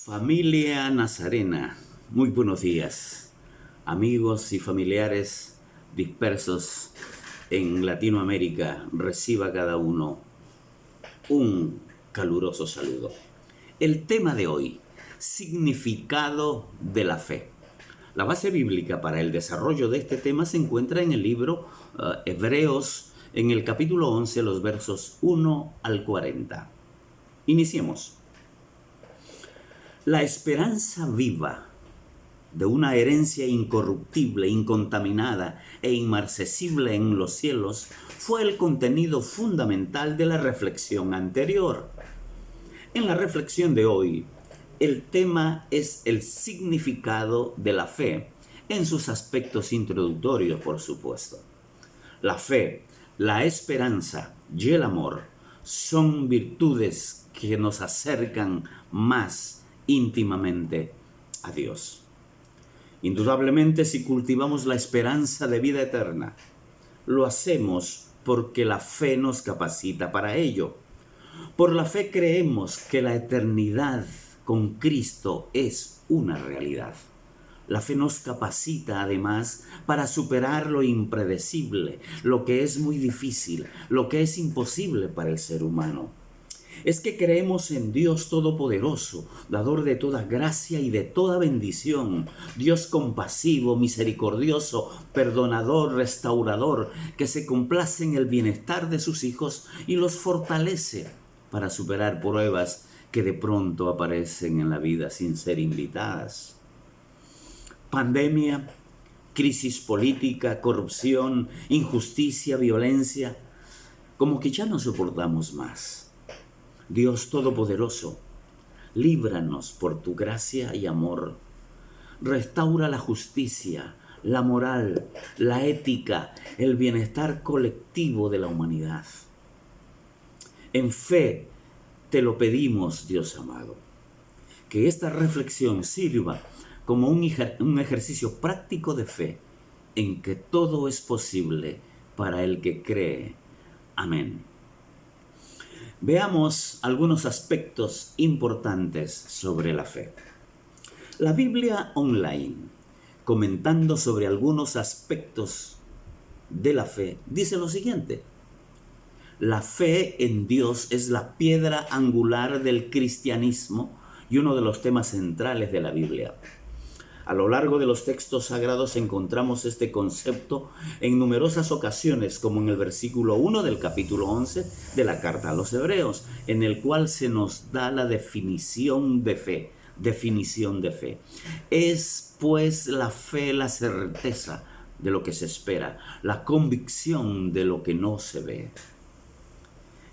Familia Nazarena, muy buenos días, amigos y familiares dispersos en Latinoamérica, reciba cada uno un caluroso saludo. El tema de hoy, significado de la fe. La base bíblica para el desarrollo de este tema se encuentra en el libro Hebreos, en el capítulo 11, los versos 1 al 40. Iniciemos. La esperanza viva de una herencia incorruptible, incontaminada e inmarcesible en los cielos fue el contenido fundamental de la reflexión anterior. En la reflexión de hoy, el tema es el significado de la fe, en sus aspectos introductorios, por supuesto. La fe, la esperanza y el amor son virtudes que nos acercan más íntimamente a Dios. Indudablemente, si cultivamos la esperanza de vida eterna, lo hacemos porque la fe nos capacita para ello. Por la fe creemos que la eternidad con Cristo es una realidad. La fe nos capacita además para superar lo impredecible, lo que es muy difícil, lo que es imposible para el ser humano. Es que creemos en Dios Todopoderoso, dador de toda gracia y de toda bendición, Dios compasivo, misericordioso, perdonador, restaurador, que se complace en el bienestar de sus hijos y los fortalece para superar pruebas que de pronto aparecen en la vida sin ser invitadas. Pandemia, crisis política, corrupción, injusticia, violencia, como que ya no soportamos más. Dios Todopoderoso, líbranos por tu gracia y amor. Restaura la justicia, la moral, la ética, el bienestar colectivo de la humanidad. En fe te lo pedimos, Dios amado, que esta reflexión sirva como un ejercicio práctico de fe en que todo es posible para el que cree. Amén. Veamos algunos aspectos importantes sobre la fe. La Biblia Online, comentando sobre algunos aspectos de la fe, dice lo siguiente: la fe en Dios es la piedra angular del cristianismo y uno de los temas centrales de la Biblia. A lo largo de los textos sagrados encontramos este concepto en numerosas ocasiones, como en el versículo 1 del capítulo 11 de la carta a los Hebreos, en el cual se nos da la definición de fe. Es pues la fe la certeza de lo que se espera, la convicción de lo que no se ve.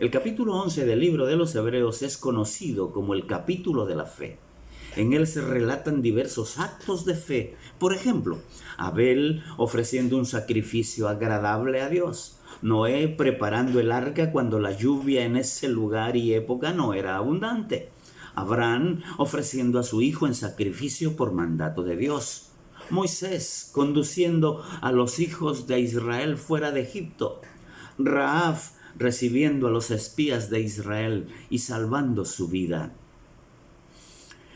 El capítulo 11 del libro de los Hebreos es conocido como el capítulo de la fe. En él se relatan diversos actos de fe. Por ejemplo, Abel ofreciendo un sacrificio agradable a Dios. Noé preparando el arca cuando la lluvia en ese lugar y época no era abundante. Abraham ofreciendo a su hijo en sacrificio por mandato de Dios. Moisés conduciendo a los hijos de Israel fuera de Egipto. Rahab recibiendo a los espías de Israel y salvando su vida.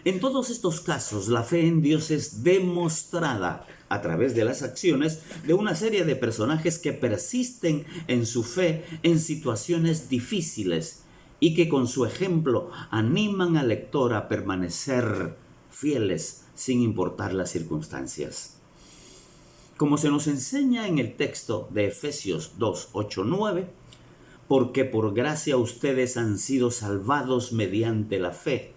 En todos estos casos, la fe en Dios es demostrada a través de las acciones de una serie de personajes que persisten en su fe en situaciones difíciles y que con su ejemplo animan al lector a permanecer fieles sin importar las circunstancias. Como se nos enseña en el texto de Efesios 2, 8, 9, porque por gracia ustedes han sido salvados mediante la fe.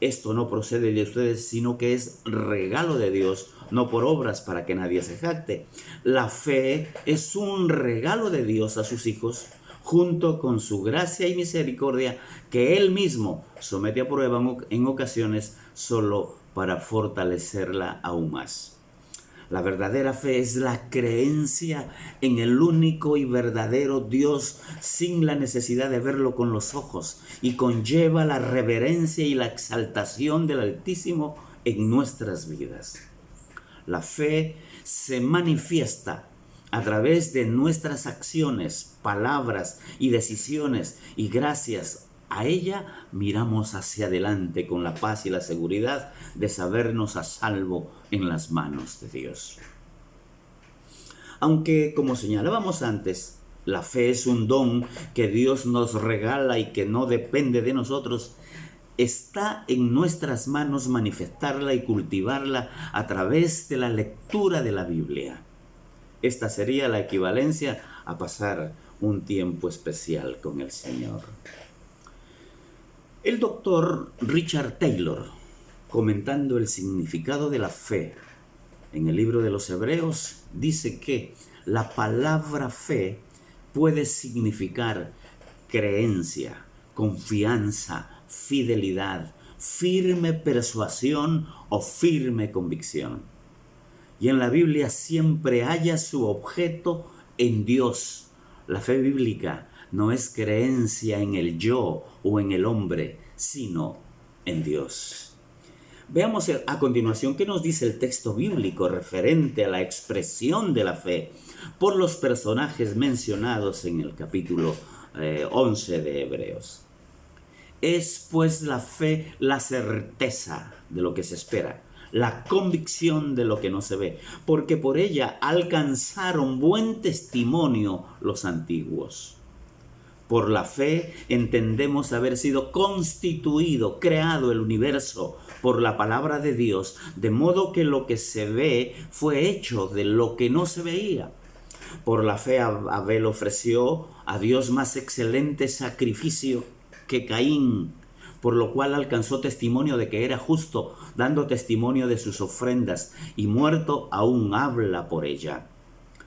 Esto no procede de ustedes, sino que es regalo de Dios, no por obras para que nadie se jacte. La fe es un regalo de Dios a sus hijos, junto con su gracia y misericordia, que Él mismo somete a prueba en ocasiones solo para fortalecerla aún más. La verdadera fe es la creencia en el único y verdadero Dios sin la necesidad de verlo con los ojos, y conlleva la reverencia y la exaltación del Altísimo en nuestras vidas. La fe se manifiesta a través de nuestras acciones, palabras y decisiones, y gracias A ella miramos hacia adelante con la paz y la seguridad de sabernos a salvo en las manos de Dios. Aunque, como señalábamos antes, la fe es un don que Dios nos regala y que no depende de nosotros, está en nuestras manos manifestarla y cultivarla a través de la lectura de la Biblia. Esta sería la equivalencia a pasar un tiempo especial con el Señor. El doctor Richard Taylor, comentando el significado de la fe en el libro de los Hebreos, dice que la palabra fe puede significar creencia, confianza, fidelidad, firme persuasión o firme convicción. Y en la Biblia siempre halla su objeto en Dios. La fe bíblica no es creencia en el yo o en el hombre, sino en Dios. Veamos a continuación qué nos dice el texto bíblico referente a la expresión de la fe por los personajes mencionados en el capítulo 11 de Hebreos. Es pues la fe la certeza de lo que se espera, la convicción de lo que no se ve, porque por ella alcanzaron buen testimonio los antiguos. Por la fe entendemos haber sido constituido, creado el universo por la palabra de Dios, de modo que lo que se ve fue hecho de lo que no se veía. Por la fe Abel ofreció a Dios más excelente sacrificio que Caín, por lo cual alcanzó testimonio de que era justo, dando testimonio de sus ofrendas, y muerto aún habla por ella.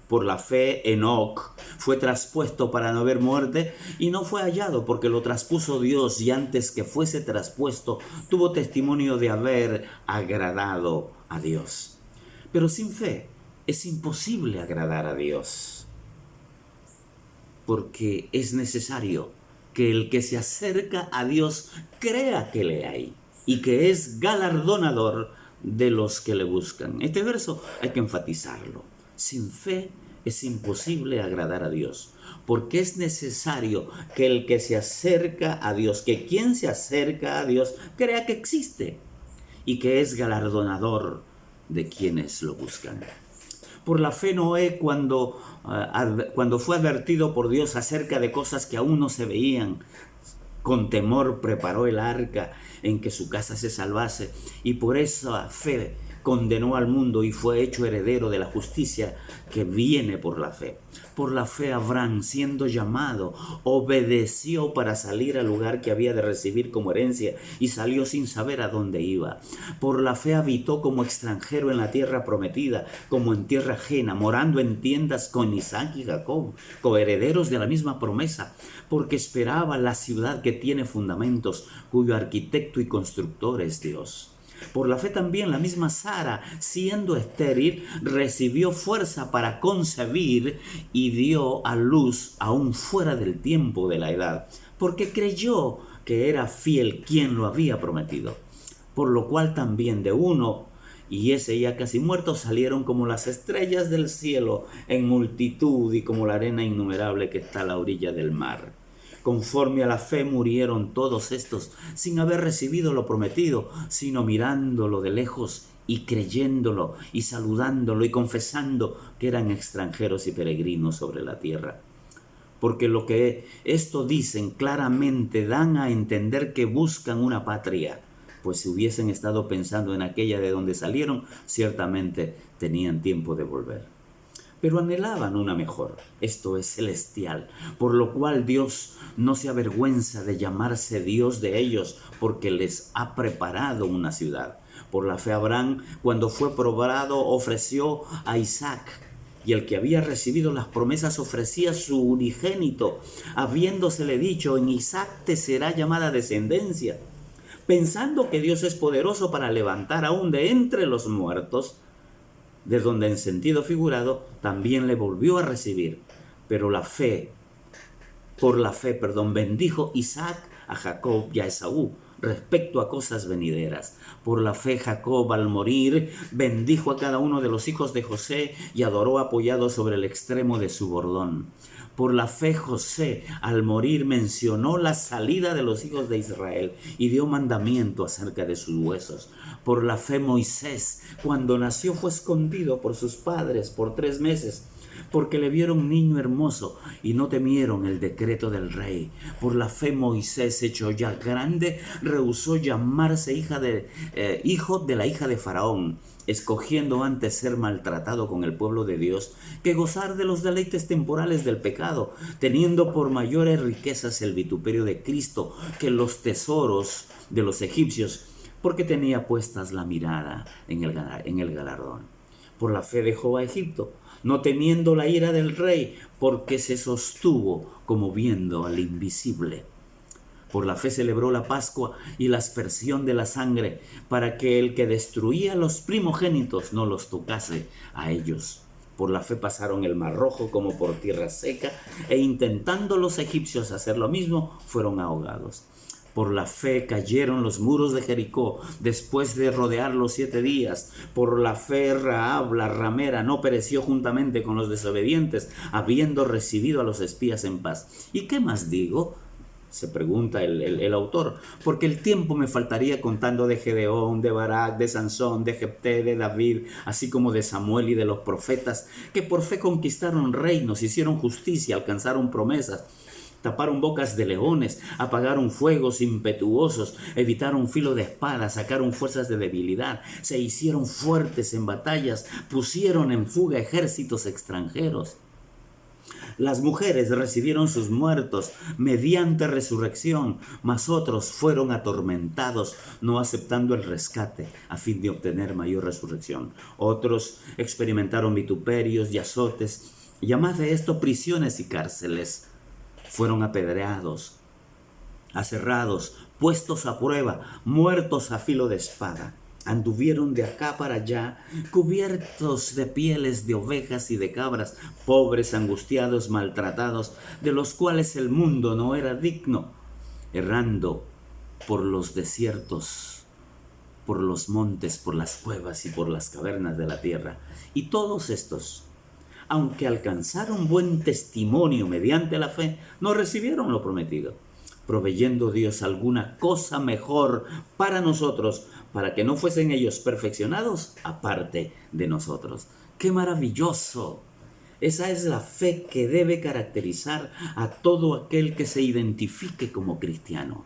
Por la fe Enoc fue traspuesto para no ver muerte y no fue hallado porque lo traspuso Dios, y antes que fuese traspuesto tuvo testimonio de haber agradado a Dios. Pero sin fe es imposible agradar a Dios, porque es necesario que el que se acerca a Dios crea que le hay y que es galardonador de los que le buscan. Este verso hay que enfatizarlo. Sin fe es imposible agradar a Dios, porque es necesario que el que se acerca a Dios, que quien se acerca a Dios, crea que existe y que es galardonador de quienes lo buscan. Por la fe Noé, cuando fue advertido por Dios acerca de cosas que aún no se veían, con temor preparó el arca en que su casa se salvase, y por esa fe condenó al mundo y fue hecho heredero de la justicia que viene por la fe. Por la fe Abraham, siendo llamado, obedeció para salir al lugar que había de recibir como herencia y salió sin saber a dónde iba. Por la fe habitó como extranjero en la tierra prometida, como en tierra ajena, morando en tiendas con Isaac y Jacob, coherederos de la misma promesa, porque esperaba la ciudad que tiene fundamentos, cuyo arquitecto y constructor es Dios. Por la fe también la misma Sara, siendo estéril, recibió fuerza para concebir y dio a luz aún fuera del tiempo de la edad, porque creyó que era fiel quien lo había prometido. Por lo cual también de uno, y ese ya casi muerto, salieron como las estrellas del cielo en multitud y como la arena innumerable que está a la orilla del mar. Conforme a la fe murieron todos estos sin haber recibido lo prometido, sino mirándolo de lejos y creyéndolo y saludándolo y confesando que eran extranjeros y peregrinos sobre la tierra. Porque lo que esto dicen claramente dan a entender que buscan una patria, pues si hubiesen estado pensando en aquella de donde salieron, ciertamente tenían tiempo de volver. Pero anhelaban una mejor, esto es celestial, por lo cual Dios no se avergüenza de llamarse Dios de ellos, porque les ha preparado una ciudad. Por la fe Abraham, cuando fue probado, ofreció a Isaac, y el que había recibido las promesas ofrecía su unigénito, habiéndosele dicho: en Isaac te será llamada descendencia. Pensando que Dios es poderoso para levantar aún de entre los muertos, de donde en sentido figurado también le volvió a recibir. Pero por la fe, bendijo Isaac a Jacob y a Esaú respecto a cosas venideras. Por la fe Jacob, al morir, bendijo a cada uno de los hijos de José y adoró apoyado sobre el extremo de su bordón. Por la fe José, al morir, mencionó la salida de los hijos de Israel y dio mandamiento acerca de sus huesos. Por la fe Moisés, cuando nació, fue escondido por sus padres por 3 meses, porque le vieron niño hermoso y no temieron el decreto del rey. Por la fe Moisés, hecho ya grande, rehusó llamarse hijo de la hija de Faraón, escogiendo antes ser maltratado con el pueblo de Dios que gozar de los deleites temporales del pecado, teniendo por mayores riquezas el vituperio de Cristo que los tesoros de los egipcios, porque tenía puestas la mirada en el galardón. Por la fe dejó a Egipto, no temiendo la ira del rey, porque se sostuvo como viendo al invisible. Por la fe celebró la Pascua y la aspersión de la sangre, para que el que destruía los primogénitos no los tocase a ellos. Por la fe pasaron el Mar Rojo como por tierra seca, e intentando los egipcios hacer lo mismo, fueron ahogados. Por la fe cayeron los muros de Jericó después de rodearlos 7 días. Por la fe Rahab, la ramera, no pereció juntamente con los desobedientes, habiendo recibido a los espías en paz. ¿Y qué más digo?, se pregunta el autor, porque el tiempo me faltaría contando de Gedeón, de Barak, de Sansón, de Jefté, de David, así como de Samuel y de los profetas, que por fe conquistaron reinos, hicieron justicia, alcanzaron promesas, taparon bocas de leones, apagaron fuegos impetuosos, evitaron filo de espada, sacaron fuerzas de debilidad, se hicieron fuertes en batallas, pusieron en fuga ejércitos extranjeros. Las mujeres recibieron sus muertos mediante resurrección, mas otros fueron atormentados, no aceptando el rescate a fin de obtener mayor resurrección. Otros experimentaron vituperios y azotes, y además de esto prisiones y cárceles. Fueron apedreados, aserrados, puestos a prueba, muertos a filo de espada. Anduvieron de acá para allá, cubiertos de pieles de ovejas y de cabras, pobres, angustiados, maltratados, de los cuales el mundo no era digno, errando por los desiertos, por los montes, por las cuevas y por las cavernas de la tierra. Y todos estos, aunque alcanzaron buen testimonio mediante la fe, no recibieron lo prometido, proveyendo Dios alguna cosa mejor para nosotros, para que no fuesen ellos perfeccionados aparte de nosotros. ¡Qué maravilloso! Esa es la fe que debe caracterizar a todo aquel que se identifique como cristiano.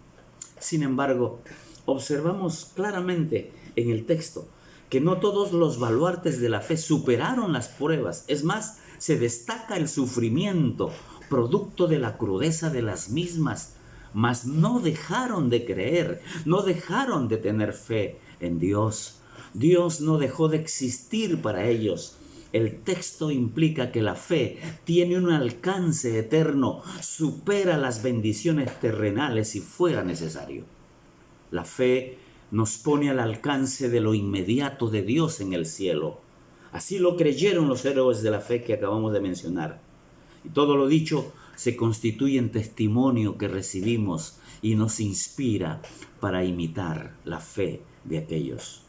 Sin embargo, observamos claramente en el texto que no todos los baluartes de la fe superaron las pruebas. Es más, se destaca el sufrimiento, producto de la crudeza de las mismas, mas no dejaron de creer, no dejaron de tener fe en Dios. Dios no dejó de existir para ellos. El texto implica que la fe tiene un alcance eterno, supera las bendiciones terrenales si fuera necesario. La fe nos pone al alcance de lo inmediato de Dios en el cielo. Así lo creyeron los héroes de la fe que acabamos de mencionar. Y todo lo dicho se constituye en testimonio que recibimos y nos inspira para imitar la fe de aquellos.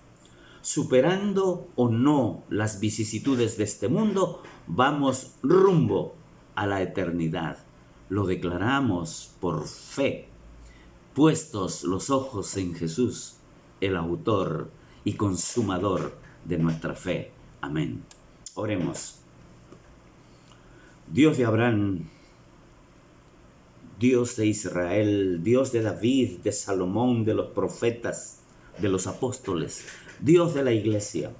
Superando o no las vicisitudes de este mundo, vamos rumbo a la eternidad. Lo declaramos por fe, puestos los ojos en Jesús, el autor y consumador de nuestra fe. Amén. Oremos. Dios de Abraham, Dios de Israel, Dios de David, de Salomón, de los profetas, de los apóstoles, Dios de la iglesia,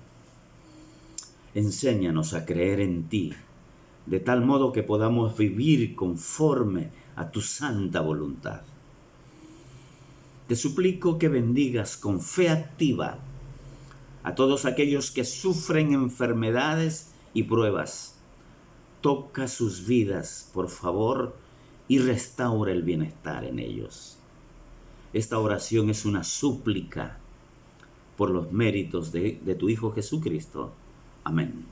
enséñanos a creer en ti, de tal modo que podamos vivir conforme a tu santa voluntad. Te suplico que bendigas con fe activa a todos aquellos que sufren enfermedades y pruebas. Toca sus vidas, por favor, y restaura el bienestar en ellos. Esta oración es una súplica por los méritos de tu Hijo Jesucristo. Amén.